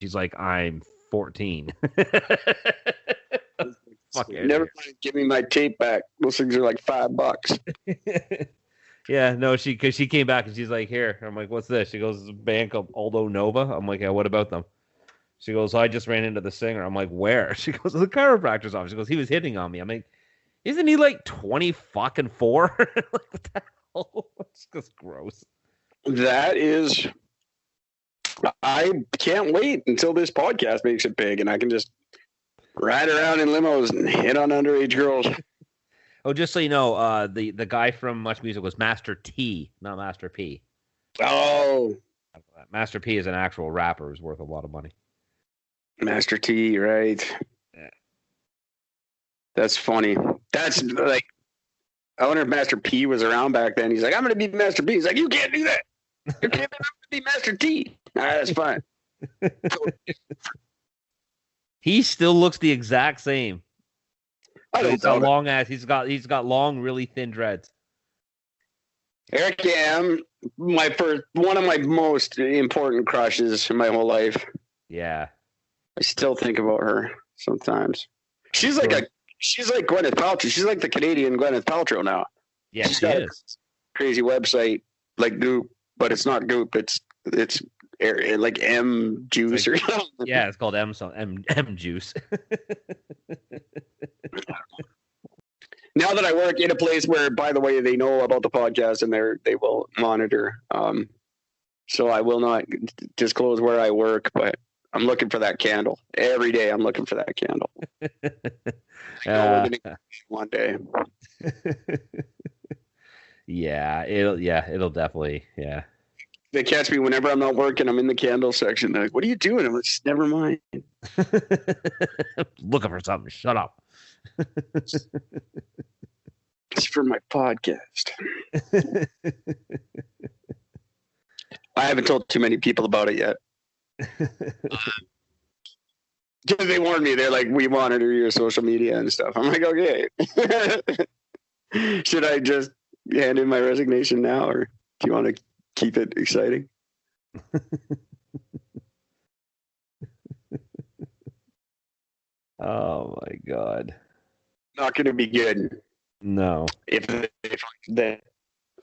She's like, I'm 14. Fuck it. Never mind, give me my tape back. Those things are like $5. Yeah, no, because she came back and she's like, here. I'm like, what's this? She goes, it's a band called Aldo Nova. I'm like, yeah, what about them? She goes, I just ran into the singer. I'm like, where? She goes, the chiropractor's office. She goes, he was hitting on me. I'm like, isn't he like 24? Like, what the hell? It's just gross. That is, I can't wait until this podcast makes it big and I can just ride around in limos and hit on underage girls. Oh, just so you know, the guy from Muchmusic was Master T, not Master P. Oh. Master P is an actual rapper who's worth a lot of money. Master T, right? Yeah. That's funny. That's like, I wonder if Master P was around back then. He's like, I'm going to be Master P. He's like, you can't do that. You can't be Master T. All right, that's fine. He still looks the exact same. I don't know. Long ass. He's got long, really thin dreads. Eric M, one of my most important crushes in my whole life. Yeah. I still think about her sometimes. She's like Gwyneth Paltrow. She's like the Canadian Gwyneth Paltrow now. Yeah, she's got a crazy website like Goop, but it's not Goop. It's like M Juice or something. Yeah, it's called M Juice. Now that I work in a place where, by the way, they know about the podcast and they will monitor. So I will not disclose where I work, but I'm looking for that candle every day. I'm looking for that candle. One day. Yeah, it'll definitely, yeah. They catch me whenever I'm not working. I'm in the candle section. They're like, what are you doing? I'm like, never mind. Looking for something. Shut up. It's for my podcast. I haven't told too many people about it yet. Because they warned me. They're like, we monitor your social media and stuff. I'm like, okay. Should I just hand in my resignation now, or do you want to keep it exciting? Oh my God. Not going to be good. No. If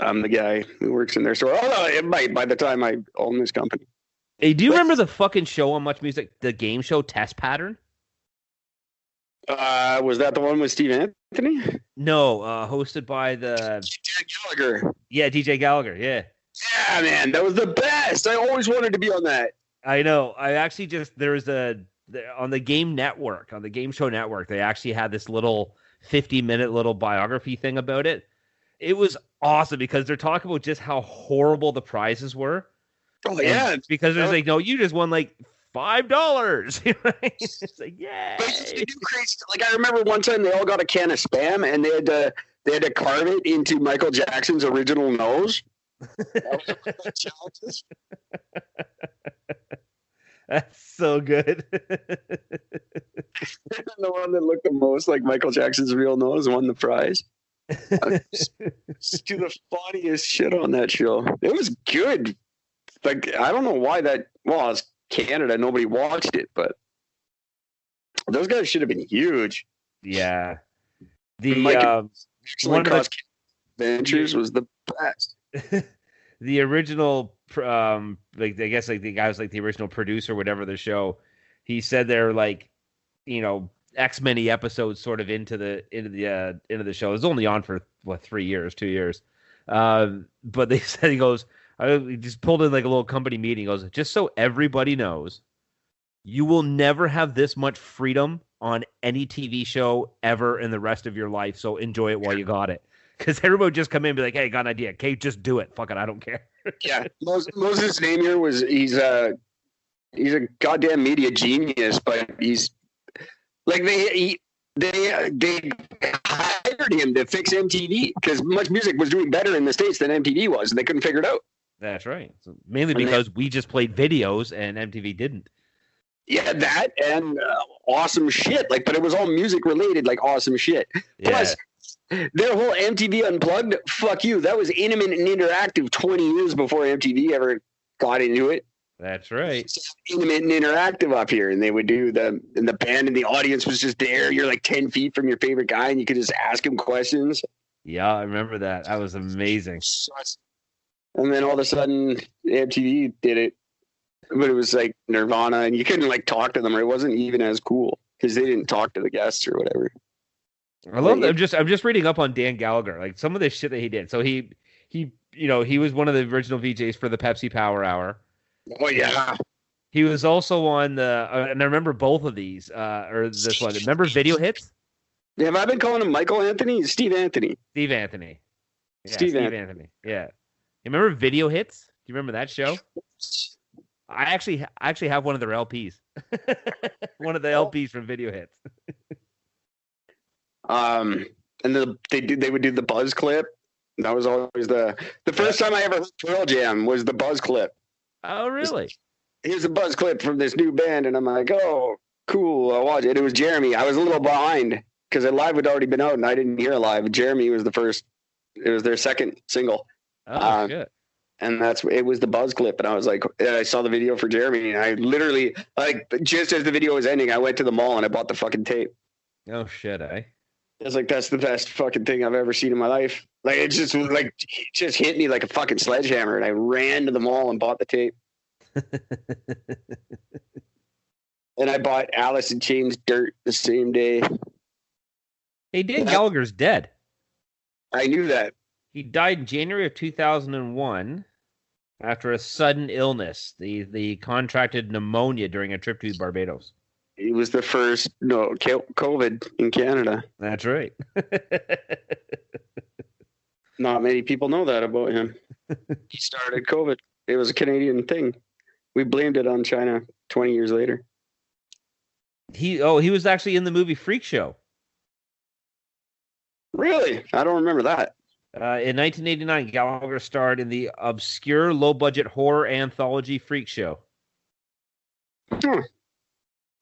I'm the guy who works in their store. Although it might by the time I own this company. Hey, do you remember the fucking show on Muchmusic, the game show Test Pattern? Was that the one with Steve Anthony? No, hosted by the DJ Gallagher. Yeah, DJ Gallagher. Yeah. Yeah, man, that was the best. I always wanted to be on that. I know. I actually on the Game Network, on the Game Show Network, they actually had this little 50-minute little biography thing about it. It was awesome because they're talking about just how horrible the prizes were. Oh yeah, because there's like, no, you just won like $5. Right? It's like, yeah. They do crazy. Like I remember one time they all got a can of Spam and they had to carve it into Michael Jackson's original nose. That was one of the challenges. That's so good. The one that looked the most like Michael Jackson's real nose won the prize. Just do the funniest shit on that show. It was good. Like I don't know why that. Well, it's Canada. Nobody watched it, but those guys should have been huge. Yeah. The one of Ventures was the best. The original, like I guess like the guy was like the original producer, whatever the show. He said they're like, X many episodes sort of into the show. It was only on for 2 years. But they said he just pulled in like a little company meeting. He goes, just so everybody knows, you will never have this much freedom on any TV show ever in the rest of your life. So enjoy it while you got it. Because everybody would just come in and be like, hey, got an idea. Okay, just do it. Fuck it, I don't care. Yeah. Moses' name here was he's a goddamn media genius, but he's like they hired him to fix MTV because Muchmusic was doing better in the States than MTV was, and they couldn't figure it out. That's right. So mainly because we just played videos and MTV didn't. Yeah, that and awesome shit. But it was all music related, like awesome shit. Yeah. Plus, their whole MTV Unplugged, fuck you. That was intimate and interactive 20 years before MTV ever got into it. That's right. It's intimate and interactive up here, and they would do and the band and the audience was just there. You're like 10 feet from your favorite guy, and you could just ask him questions. Yeah, I remember that. That was amazing. And then all of a sudden, MTV did it, but it was like Nirvana, and you couldn't like talk to them, or it wasn't even as cool because they didn't talk to the guests or whatever. I love that. I'm just reading up on Dan Gallagher, like some of the shit that he did. So he he was one of the original VJs for the Pepsi Power Hour. Oh yeah. He was also on the and I remember both of these or this one. Remember Video Hits? Yeah, have I been calling him Michael Anthony? Steve Anthony. Steve Anthony. Yeah, Steve Anthony. Yeah. You remember Video Hits? Do you remember that show? I actually have one of their LPs. One of the LPs from Video Hits. And they would do the buzz clip. That was always the first time I ever heard Pearl Jam was the buzz clip. Oh, really? Here's a buzz clip from this new band, and I'm like, oh, cool. I'll watch it. It was Jeremy. I was a little behind because Live had already been out, and I didn't hear Live. Jeremy was the first. It was their second single. Oh, shit. And it was the buzz clip, and I was like, and I saw the video for Jeremy, and I literally, like, just as the video was ending, I went to the mall and I bought the fucking tape. Oh shit, eh? I was like, that's the best fucking thing I've ever seen in my life. Like, it just hit me like a fucking sledgehammer, and I ran to the mall and bought the tape. And I bought Alice in Chains Dirt the same day. Hey, Dan Gallagher's dead. I knew that. He died in January of 2001 after a sudden illness. The contracted pneumonia during a trip to Barbados. He was the first COVID in Canada. That's right. Not many people know that about him. He started COVID. It was a Canadian thing. We blamed it on China 20 years later. He was actually in the movie Freak Show. Really? I don't remember that. In 1989, Gallagher starred in the obscure, low-budget horror anthology Freak Show.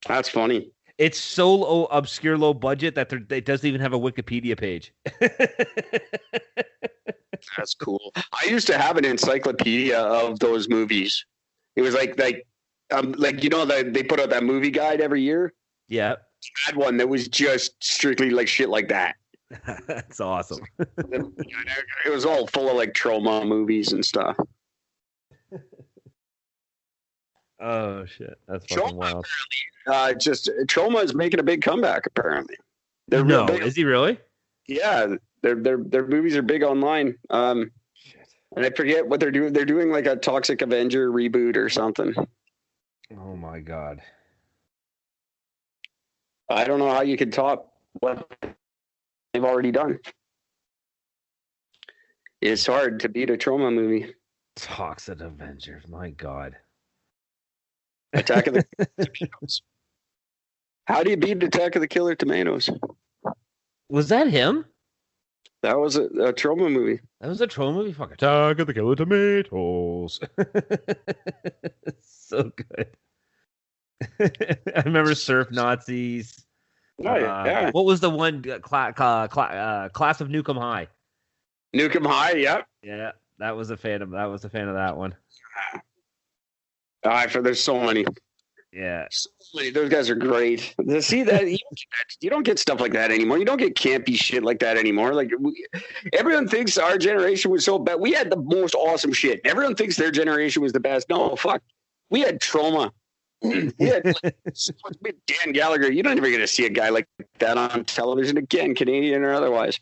That's funny. It's so obscure, low budget that it doesn't even have a Wikipedia page. That's cool. I used to have an encyclopedia of those movies. It was like you know that they put out that movie guide every year. Yeah, I had one that was just strictly like shit like that. That's awesome. It was all full of like trauma movies and stuff. Oh shit, that's fucking wild. Trauma is making a big comeback. Apparently, is he really? Yeah, their movies are big online. And I forget what they're doing. They're doing like a Toxic Avenger reboot or something. Oh my god! I don't know how you could top what they've already done. It's hard to beat a Trauma movie. Toxic Avengers, my god. Attack of the Tomatoes. How do you beat Attack of the Killer Tomatoes? Was that him? That was a Trauma movie. That was a Trauma movie? Fuck, Attack of the Killer Tomatoes. So good. I remember Surf Nazis. Oh, yeah. What was the one? Class of Nukem High. Nukem High, yep. Yeah, that was a fan of that one. There's so many. Yeah. So many. Those guys are great. To see that you don't get stuff like that anymore. You don't get campy shit like that anymore. Like everyone thinks our generation was so bad. We had the most awesome shit. Everyone thinks their generation was the best. No, fuck. We had Trauma. We had Dan Gallagher. You're not ever going to see a guy like that on television again, Canadian or otherwise.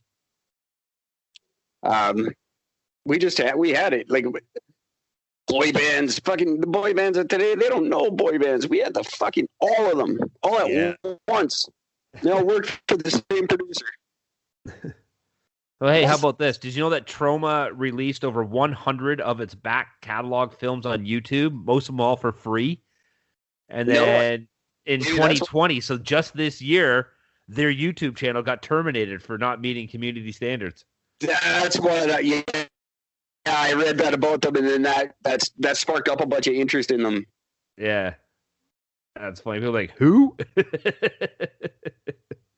We had it. Like boy bands, fucking the boy bands of today, they don't know boy bands. We had all of them, all at once. They all worked for the same producer. Well, hey, how about this? Did you know that Trauma released over 100 of its back catalog films on YouTube, most of them all for free? And then in 2020, so just this year, their YouTube channel got terminated for not meeting community standards. That's what, I read that about them, and then that sparked up a bunch of interest in them. Yeah, that's funny. People are like, who?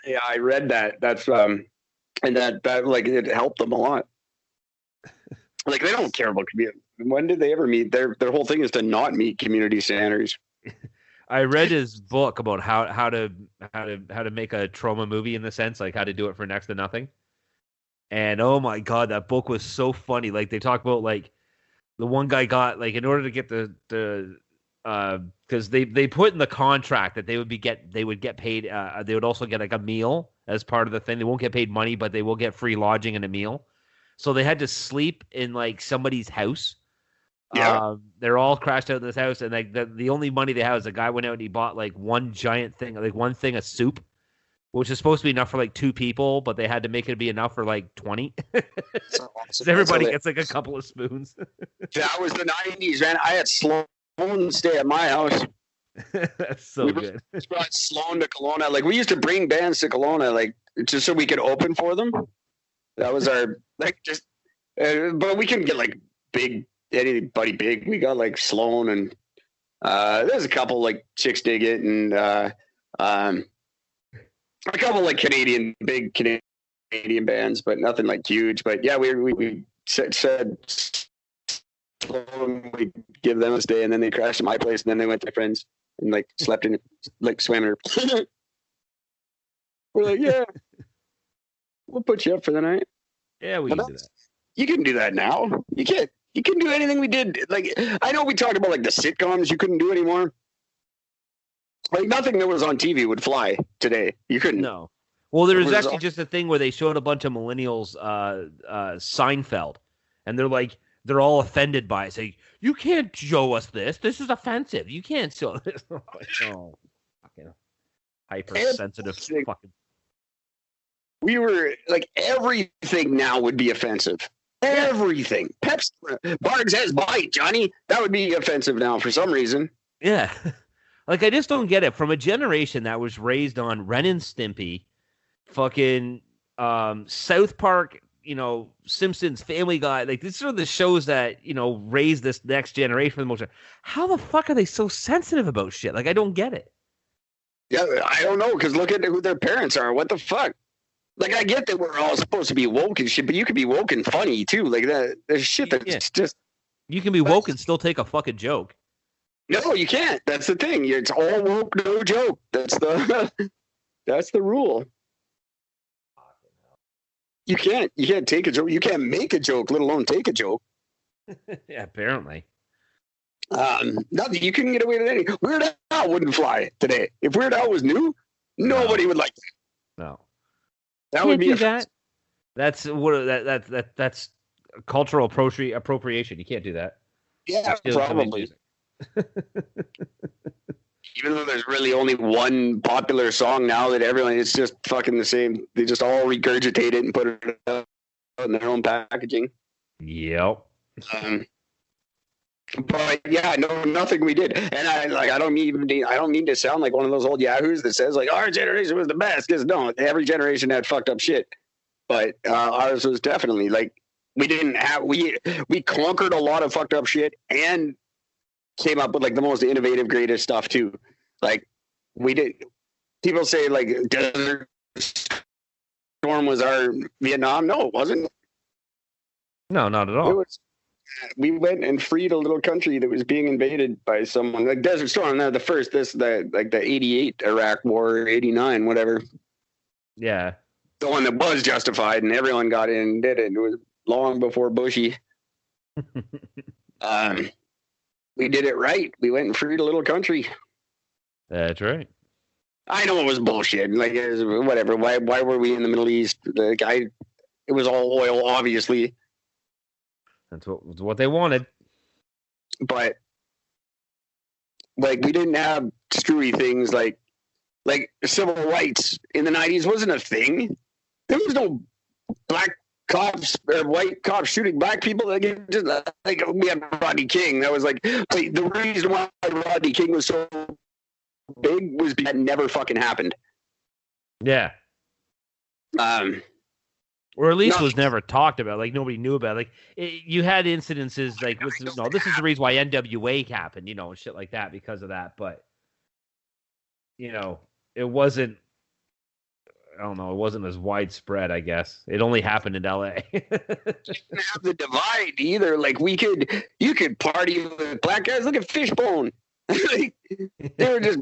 Yeah, I read that. That's and that like it helped them a lot. Like they don't care about community. When did they ever meet? Their whole thing is to not meet community standards. I read his book about how to make a trauma movie in the sense, like how to do it for next to nothing. And oh my god, that book was so funny. Like they talk about like the one guy got like in order to get the because they put in the contract that they would get paid. They would also get like a meal as part of the thing. They won't get paid money, but they will get free lodging and a meal. So they had to sleep in like somebody's house. Yeah. They're all crashed out in this house, and like the only money they have is the guy went out and he bought like one giant thing, like one thing of soup, which is supposed to be enough for like 2 people, but they had to make it be enough for like 20. So everybody gets like a couple of spoons. That was the 90s, man. I had Sloan stay at my house. That's so good. We brought Sloan to Kelowna. Like we used to bring bands to Kelowna, like just so we could open for them. That was our like just, but we couldn't get like anybody big. We got like Sloan and there's a couple like Chicks Dig It and a couple like big Canadian bands, but nothing like huge. But yeah, we said we give them a stay, and then they crashed at my place, and then they went to their friends and like slept in, like swam in. We're like, yeah, we'll put you up for the night. Yeah, we can do that. You can do that now. You can't. You can do anything we did. Like I know we talked about like the sitcoms you couldn't do anymore. Like nothing that was on TV would fly today. You couldn't. No. Well, there was actually just a thing where they showed a bunch of millennials Seinfeld, and they're all offended by it. Saying, "You can't show us this. This is offensive. You can't show this." Oh, fucking hypersensitive fucking. We were like everything now would be offensive. Everything. Pepsi, Bard says bite, Johnny. That would be offensive now for some reason. Yeah. Like, I just don't get it. From a generation that was raised on Ren and Stimpy, fucking South Park, Simpsons, Family Guy. Like, these are the shows that, raise this next generation for the most part. How the fuck are they so sensitive about shit? Like, I don't get it. Yeah, I don't know, because look at who their parents are. What the fuck? Like, I get that we're all supposed to be woke and shit, but you could be woke and funny, too. Like, there's shit that's just... You can be woke and still take a fucking joke. No, you can't. That's the thing. It's all woke, no joke. That's the rule. You can't take a joke. You can't make a joke, let alone take a joke. Yeah, apparently. Nothing. You couldn't get away with anything. Weird Al wouldn't fly today. If Weird Al was new, nobody would like that. No. That would be that. That's that's cultural appropriation. You can't do that. Yeah, probably. Even though there's really only one popular song now that everyone, it's just fucking the same. They just all regurgitate it and put it out in their own packaging. Yep. But yeah, no, nothing we did, and I don't mean to sound like one of those old yahoos that says like our generation was the best, because no, every generation had fucked up shit, but ours was definitely like we conquered a lot of fucked up shit and came up with like the most innovative, greatest stuff too. Like we did. People say like Desert Storm was our Vietnam. No, it wasn't. No, not at all. We went and freed a little country that was being invaded by someone. Like Desert Storm, they're the first. The 88 Iraq War, 89, whatever. Yeah, the one that was justified, and everyone got in and did it. It was long before Bushy. We did it right. We went and freed a little country. That's right. I know it was bullshit. Like it was, whatever. Why were we in the Middle East? It was all oil, obviously. That's what they wanted. But like we didn't have screwy things like civil rights in the 90s wasn't a thing. There was no black cops or white cops shooting black people. Like we had Rodney King. That was like the reason why Rodney King was so big was that never fucking happened. Yeah. Or at least was never talked about. Like nobody knew about it. Like you had incidences like this is the reason why NWA happened, and shit like that because of that. But it wasn't. I don't know. It wasn't as widespread, I guess. It only happened in L.A. Didn't have the divide either. Like you could party with black guys. Look at Fishbone. They were just